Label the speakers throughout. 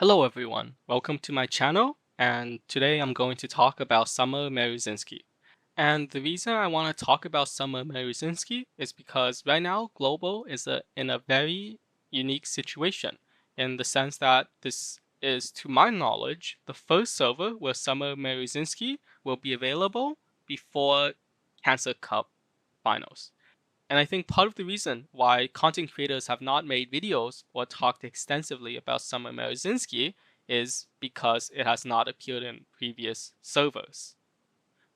Speaker 1: Hello everyone, welcome to my channel, and today I'm going to talk about Summer Maruzensky. And the reason I want to talk about Summer Maruzensky is because right now Global is in a very unique situation in the sense that this is, to my knowledge, the first server where Summer Maruzensky will be available before Cancer Cup finals. And I think part of the reason why content creators have not made videos or talked extensively about Summer Maruzensky is because it has not appeared in previous servers.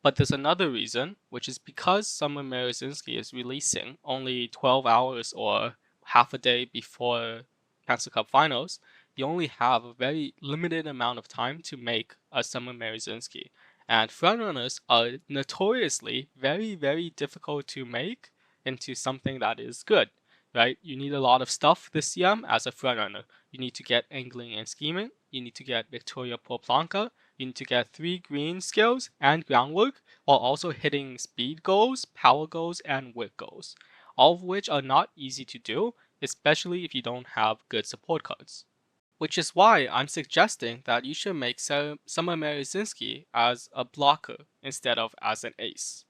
Speaker 1: But there's another reason, which is because Summer Maruzensky is releasing only 12 hours or half a day before Cancer Cup finals, you only have a very limited amount of time to make a Summer Maruzensky. And frontrunners are notoriously very difficult to make into something that is good, right? You need a lot of stuff this CM as a frontrunner. You need to get angling and scheming, you need to get Victoria Proplanka, you need to get 3 green skills and groundwork, while also hitting speed goals, power goals, and wit goals, all of which are not easy to do, especially if you don't have good support cards. Which is why I'm suggesting that you should make Summer Maruzensky as a blocker instead of as an ace,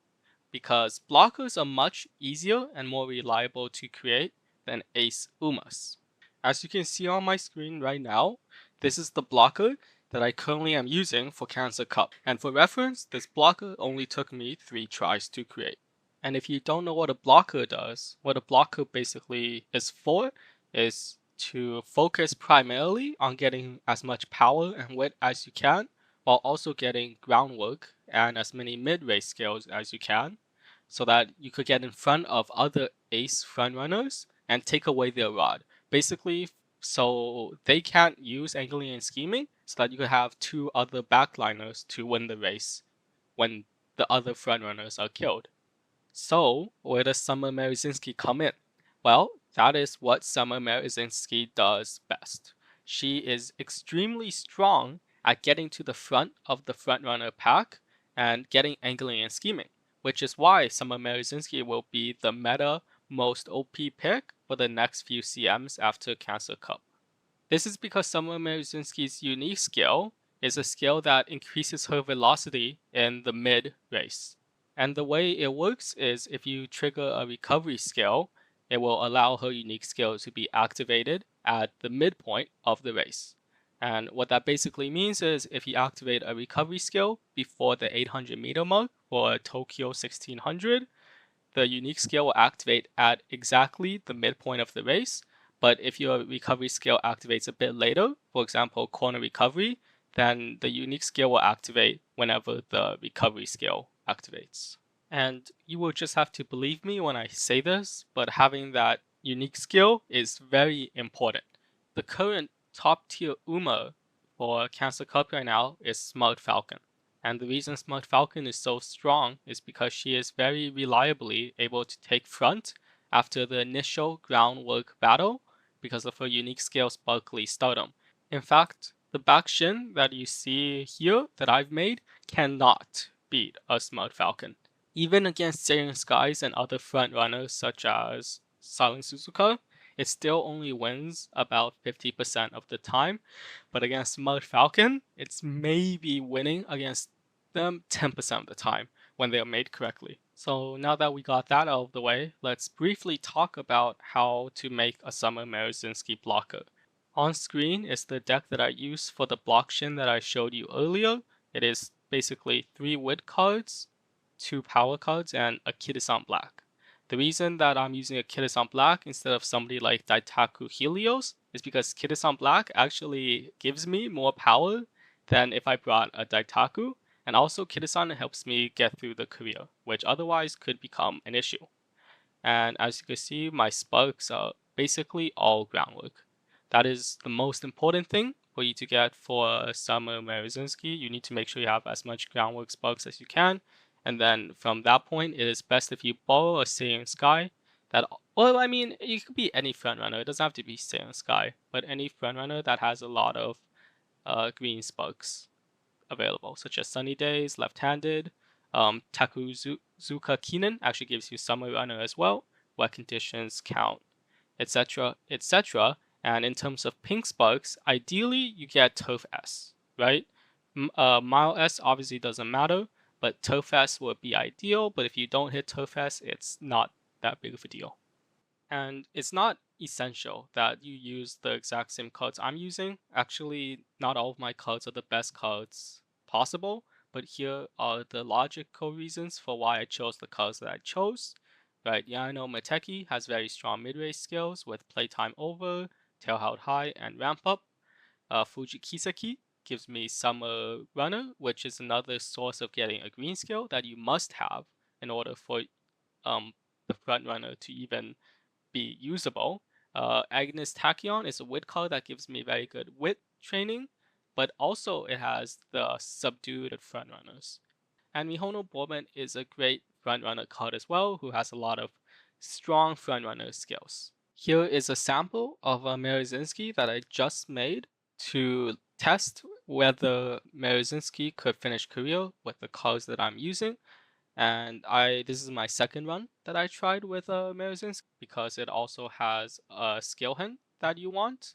Speaker 1: because blockers are much easier and more reliable to create than ace Umas. As you can see on my screen right now, this is the blocker that I currently am using for Cancer Cup. And for reference, this blocker only took me 3 tries to create. And if you don't know what a blocker does, what a blocker basically is for is to focus primarily on getting as much power and wit as you can, while also getting groundwork and as many mid-race skills as you can, so that you could get in front of other ace frontrunners and take away their rod. Basically, so they can't use angling and scheming, so that you could have 2 other backliners to win the race when the other frontrunners are killed. So, where does Summer Maruzensky come in? Well, that is what Summer Maruzensky does best. She is extremely strong at getting to the front of the frontrunner pack and getting angling and scheming, which is why Summer Maruzensky will be the meta most OP pick for the next few CMs after Cancer Cup. This is because Summer Maruzensky's unique skill is a skill that increases her velocity in the mid race. And the way it works is if you trigger a recovery skill, it will allow her unique skill to be activated at the midpoint of the race. And what that basically means is if you activate a recovery skill before the 800 meter mark for Tokyo 1600, the unique skill will activate at exactly the midpoint of the race. But if your recovery skill activates a bit later, for example, corner recovery, then the unique skill will activate whenever the recovery skill activates. And you will just have to believe me when I say this, but having that unique skill is very important. The current top tier UMA for Cancer Cup right now is Smart Falcon. And the reason Smart Falcon is so strong is because she is very reliably able to take front after the initial groundwork battle because of her unique skill Sparkly Stardom. In fact, the back shin that you see here that I've made cannot beat a Smart Falcon. Even against Seiyun Skies and other frontrunners such as Silent Suzuka, it still only wins about 50% of the time, but against Smart Falcon, it's maybe winning against them 10% of the time when they are made correctly. So now that we got that out of the way, let's briefly talk about how to make a Summer Maruzensky blocker. On screen is the deck that I used for the block shin that I showed you earlier. It is basically 3 wit cards, 2 power cards, and a Kitasan Black. The reason that I'm using a Kitasan Black instead of somebody like Daitaku Helios is because Kitasan Black actually gives me more power than if I brought a Daitaku, and also Kitasan helps me get through the career, which otherwise could become an issue. And as you can see, my sparks are basically all groundwork. That is the most important thing for you to get for Summer Maruzensky. You need to make sure you have as much groundwork sparks as you can, and then from that point, it is best if you borrow a Seiyun Sky. Well, I mean, it could be any frontrunner. It doesn't have to be Seiyun Sky, but any frontrunner that has a lot of green sparks available, such as Sunny Days, Left-Handed. Takuzuka Kinen actually gives you Summer Runner as well, wet conditions count, etc., etc. And in terms of pink sparks, ideally you get Turf S, right? Mile S obviously doesn't matter, but Turf S would be ideal. But if you don't hit Turf S, it's not that big of a deal. And it's not essential that you use the exact same cards I'm using. Actually, not all of my cards are the best cards possible, but here are the logical reasons for why I chose the cards that I chose. Right, Yano Mateki has very strong mid-range skills with playtime over, tail held high, and ramp up. Fuji Kiseki gives me Summer Runner, which is another source of getting a green skill that you must have in order for um, the front runner to even be usable. Agnes Tachyon is a wit card that gives me very good wit training, but also it has the subdued front runners. And Mihono Borman is a great frontrunner card as well, who has a lot of strong frontrunner skills. Here is a sample of a Maruzensky that I just made to test whether Maruzensky could finish career with the cards that I'm using. And this is my second run that I tried with Maruzensky because it also has a skill hint that you want.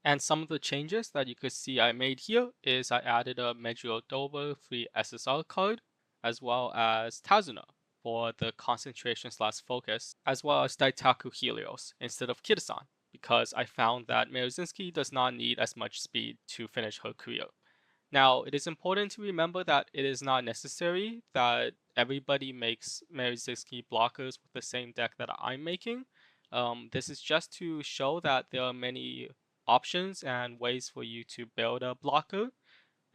Speaker 1: And some of the changes that you could see I made here is I added a Mejirodoba free SSR card, as well as Tazuna for the concentration slash focus, as well as Daitaku Helios instead of Kitasan, because I found that Maruzensky does not need as much speed to finish her career. Now, it is important to remember that it is not necessary that everybody makes Maruzensky blockers with the same deck that I'm making. This is just to show that there are many options and ways for you to build a blocker.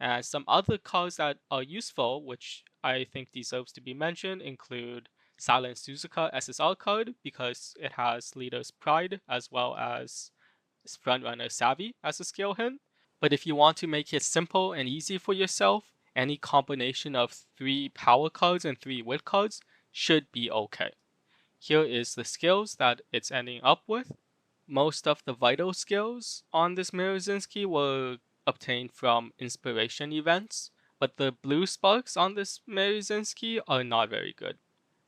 Speaker 1: And some other cards that are useful, which I think deserves to be mentioned, include Silent Suzuka SSR card because it has Leader's Pride as well as Frontrunner Savvy as a skill hint. But if you want to make it simple and easy for yourself, any combination of 3 power cards and 3 wit cards should be okay. Here is the skills that it's ending up with. Most of the vital skills on this Maruzensky were obtained from inspiration events, but the blue sparks on this Maruzensky are not very good.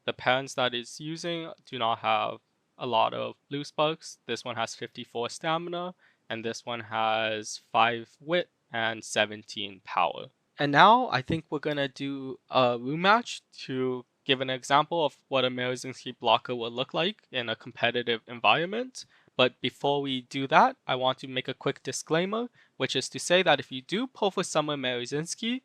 Speaker 1: The pens that it's using do not have a lot of blue sparks. This one has 54 stamina, and this one has 5 wit and 17 power. And now I think we're gonna do a room match to give an example of what a Maruzensky blocker will look like in a competitive environment. But before we do that, I want to make a quick disclaimer, which is to say that if you do pull for Summer Maruzensky,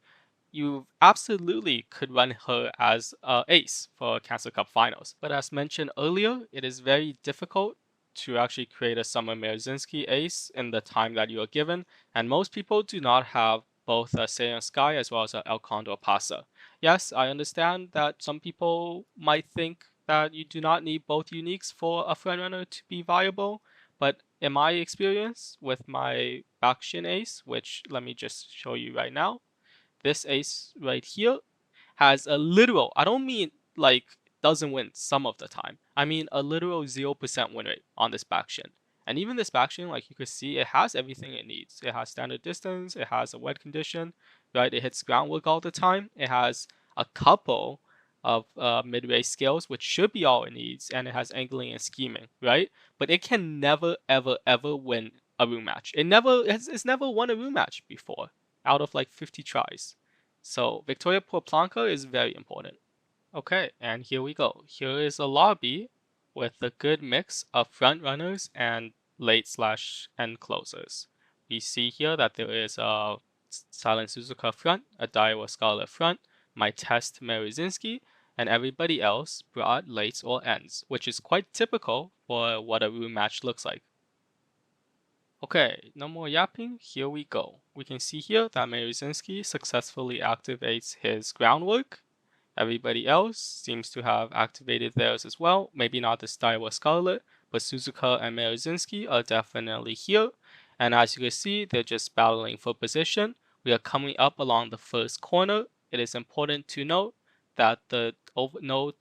Speaker 1: you absolutely could run her as ace for Cancer Cup Finals. But as mentioned earlier, it is very difficult to actually create a Summer Maruzensky ace in the time that you are given, and most people do not have both a Saiyan Sky as well as a El Condor Pasa. Yes, I understand that some people might think that you do not need both uniques for a frontrunner to be viable, but in my experience with my Bakshin ace, which let me just show you right now, this ace right here has a literal, I don't mean like doesn't win some of the time, I mean a literal 0% win rate on this backshin. And even this backshin, like you could see, it has everything it needs. It has standard distance, it has a wet condition, right? It hits groundwork all the time. It has a couple of mid-range skills, which should be all it needs, and it has angling and scheming, right? But it can never, ever, ever win a room match. It's never won a room match before, out of like 50 tries. So Victoria Porplanca is very important. Okay, and here we go. Here is a lobby with a good mix of front runners and late slash end closers. We see here that there is a Silent Suzuka front, a Daiwa Scarlet front, my test Maruzensky, and everybody else brought lates or ends, which is quite typical for what a room match looks like. Okay, no more yapping, here we go. We can see here that Maruzensky successfully activates his groundwork. Everybody else seems to have activated theirs as well. Maybe not the Daiwa Scarlet, but Suzuka and Maruzensky are definitely here. And as you can see, they're just battling for position. We are coming up along the first corner. It is important to note that the no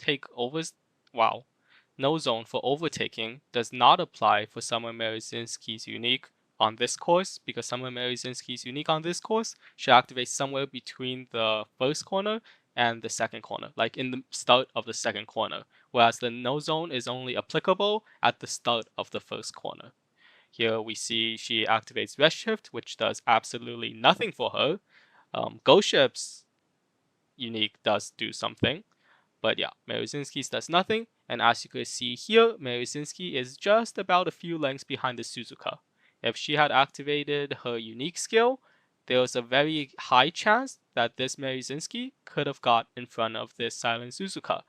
Speaker 1: zone for overtaking does not apply for Summer Maruzensky's unique on this course, because Summer Maruzensky's unique on this course should activate somewhere between the first corner and the second corner, like in the start of the second corner, whereas the no zone is only applicable at the start of the first corner. Here we see she activates Redshift, which does absolutely nothing for her. Ghost Ship's unique does do something. But yeah, Maruzensky's does nothing, and as you can see here, Maruzensky is just about a few lengths behind the Suzuka. If she had activated her unique skill, there was a very high chance that this Maruzensky could have got in front of this silent Suzuka.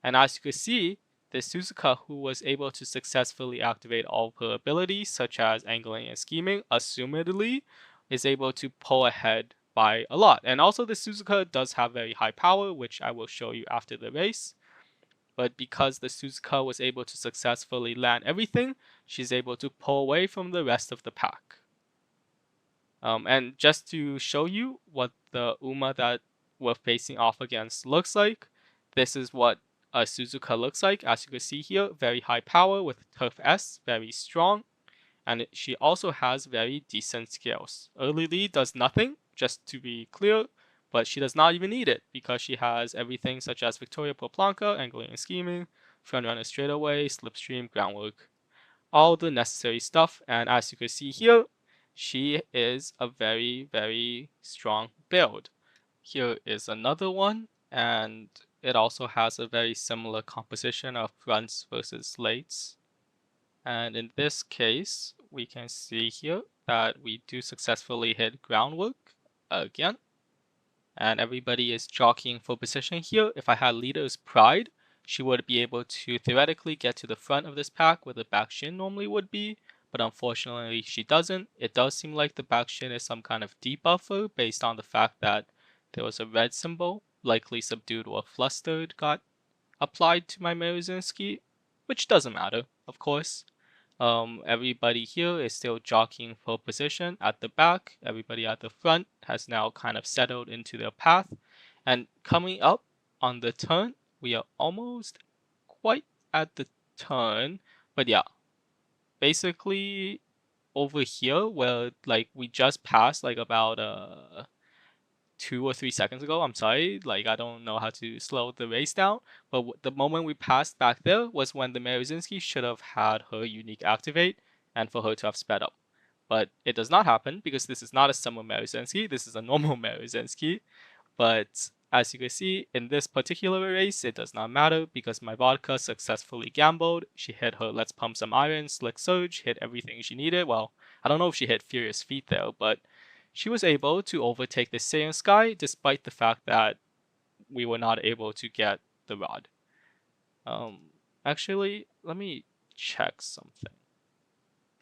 Speaker 1: And as you can see, this Suzuka, who was able to successfully activate all of her abilities, such as angling and scheming, assumedly is able to pull ahead by a lot. And also the Suzuka does have very high power, which I will show you after the race. But because the Suzuka was able to successfully land everything, she's able to pull away from the rest of the pack. And just to show you what the Uma that we're facing off against looks like, this is what a Suzuka looks like. As you can see here, very high power with Turf S, very strong. And she also has very decent skills. Early lead does nothing, just to be clear, but she does not even need it because she has everything such as Victoria Proplanka, angling and scheming, front runner straightaway, slipstream, groundwork, all the necessary stuff. And as you can see here, she is a very, very strong build. Here is another one, and it also has a very similar composition of fronts versus lates. And in this case, we can see here that we do successfully hit groundwork again. And everybody is jockeying for position here. If I had leader's pride, she would be able to theoretically get to the front of this pack where the back shin normally would be. But unfortunately, she doesn't. It does seem like the back shin is some kind of debuffer based on the fact that there was a red symbol, likely subdued or flustered, got applied to my Maruzensky, which doesn't matter, of course. Everybody here is still jockeying for position at the back. Everybody at the front has now kind of settled into their path. And coming up on the turn, we are almost quite at the turn. But yeah, basically over here where like we just passed like about 2 or 3 seconds ago. I'm sorry, like I don't know how to slow the race down. But the moment we passed back there was when the Maruzensky should have had her unique activate and for her to have sped up. But it does not happen because this is not a Summer Maruzensky. This is a normal Maruzensky. But as you can see, in this particular race, it does not matter because my vodka successfully gambled. She hit her Let's Pump Some Iron, Slick Surge, hit everything she needed. Well, I don't know if she hit Furious Feet though, but she was able to overtake the Saiyan Sky despite the fact that we were not able to get the rod. Actually, let me check something.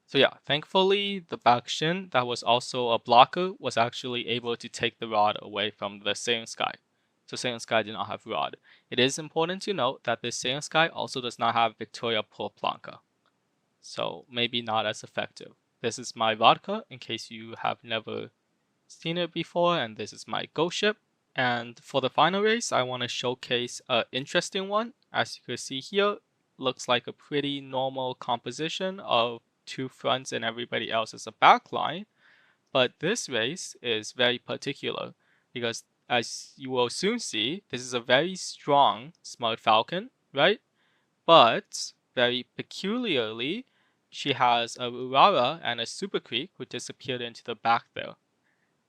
Speaker 1: So yeah, thankfully the back shin that was also a blocker was actually able to take the rod away from the Saiyan Sky. So Saiyan Sky did not have rod. It is important to note that the Saiyan Sky also does not have Victoria Porplanca. So maybe not as effective. This is my vodka in case you have never seen it before, and this is my ghost ship. And for the final race, I want to showcase an interesting one. As you can see here, looks like a pretty normal composition of two fronts and everybody else is a back line. But this race is very particular because as you will soon see, this is a very strong Smart Falcon, right? But very peculiarly, she has a Urara and a Super Creek who disappeared into the back there.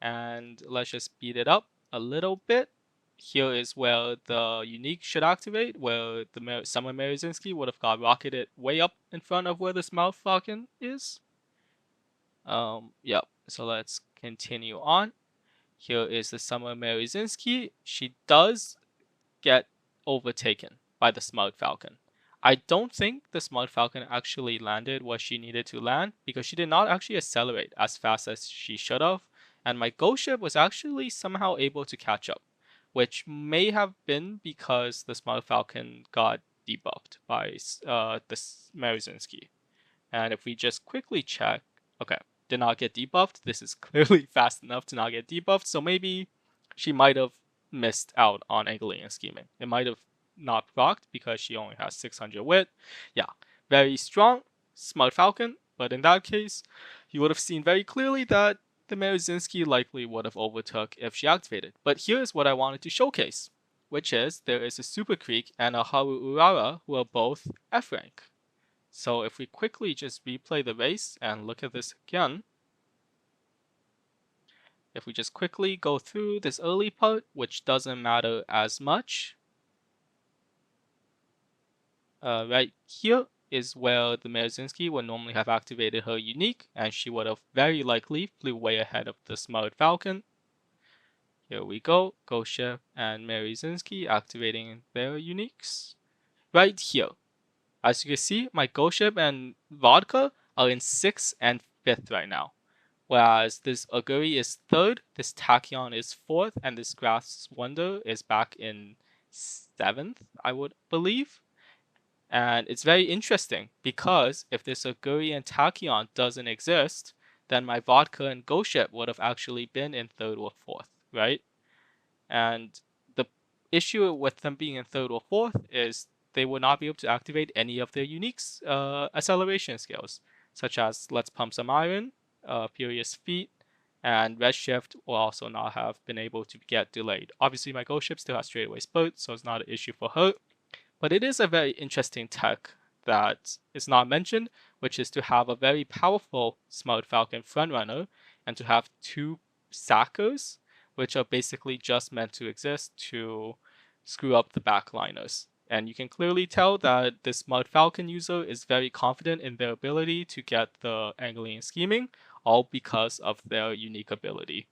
Speaker 1: And let's just speed it up a little bit. Here is where the unique should activate, where the Summer Maruzensky would have got rocketed way up in front of where this Mouth Falcon is. Yep, so let's continue on. Here is the Summer Maruzensky. She does get overtaken by the Smart Falcon. I don't think the Smart Falcon actually landed what she needed to land because she did not actually accelerate as fast as she should have, and my ghost ship was actually somehow able to catch up, which may have been because the Smart Falcon got debuffed by the Maruzensky. And if we just quickly check, okay, did not get debuffed. This is clearly fast enough to not get debuffed, so maybe she might have missed out on angling and scheming. It might have not rocked because she only has 600 wit. Yeah, very strong, Smart Falcon, but in that case, you would have seen very clearly that the Maruzensky likely would have overtook if she activated. But here's what I wanted to showcase, which is there is a Super Creek and a Haru Urara who are both F rank. So if we quickly just replay the race and look at this again, if we just quickly go through this early part, which doesn't matter as much, right here is where the Maruzensky would normally have activated her unique, and she would have very likely flew way ahead of the Smart Falcon. Here we go, Ghost Ship and Maruzensky activating their uniques. Right here. As you can see, my Ghost Ship and Vodka are in 6th and 5th right now. Whereas this Aguri is 3rd, this Tachyon is 4th, and this Grass Wonder is back in 7th, I would believe. And it's very interesting because if this Aguri and Tachyon doesn't exist, then my Vodka and Ghost Ship would have actually been in 3rd or 4th, right? And the issue with them being in 3rd or 4th is they would not be able to activate any of their unique acceleration skills, such as Let's Pump Some Iron, Furious Feet, and Redshift will also not have been able to get delayed. Obviously, my Ghost Ship still has straightaway spurt, so it's not an issue for her. But it is a very interesting tech that is not mentioned, which is to have a very powerful Smart Falcon frontrunner and to have 2 Sackers, which are basically just meant to exist to screw up the backliners. And you can clearly tell that this Smart Falcon user is very confident in their ability to get the angling and scheming, all because of their unique ability,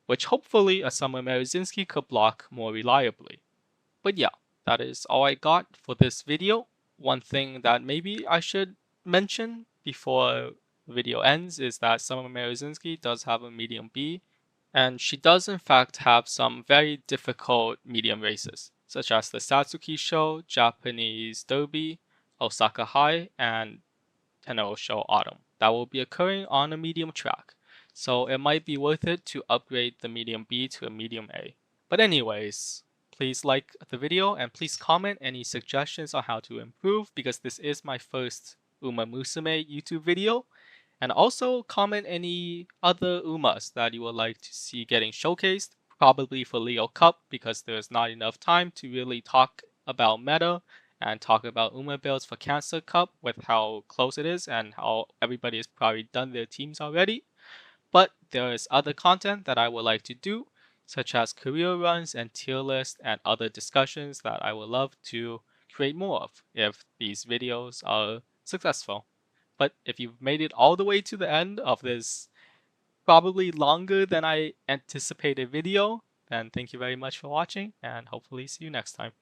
Speaker 1: which hopefully a Summer Maruzensky could block more reliably. But yeah, that is all I got for this video. One thing that maybe I should mention before the video ends is that Summer Maruzensky does have a medium B, and she does in fact have some very difficult medium races, such as the Satsuki Show, Japanese Derby, Osaka High, and Tenno Show Autumn that will be occurring on a medium track. So it might be worth it to upgrade the medium B to a medium A. But anyways, please like the video and please comment any suggestions on how to improve because this is my first Uma Musume YouTube video. And also comment any other Umas that you would like to see getting showcased, probably for Leo Cup because there's not enough time to really talk about meta and talk about Uma builds for Cancer Cup with how close it is and how everybody has probably done their teams already. But there is other content that I would like to do, such as career runs and tier lists and other discussions that I would love to create more of if these videos are successful. But if you've made it all the way to the end of this probably longer than I anticipated video, then thank you very much for watching and hopefully see you next time.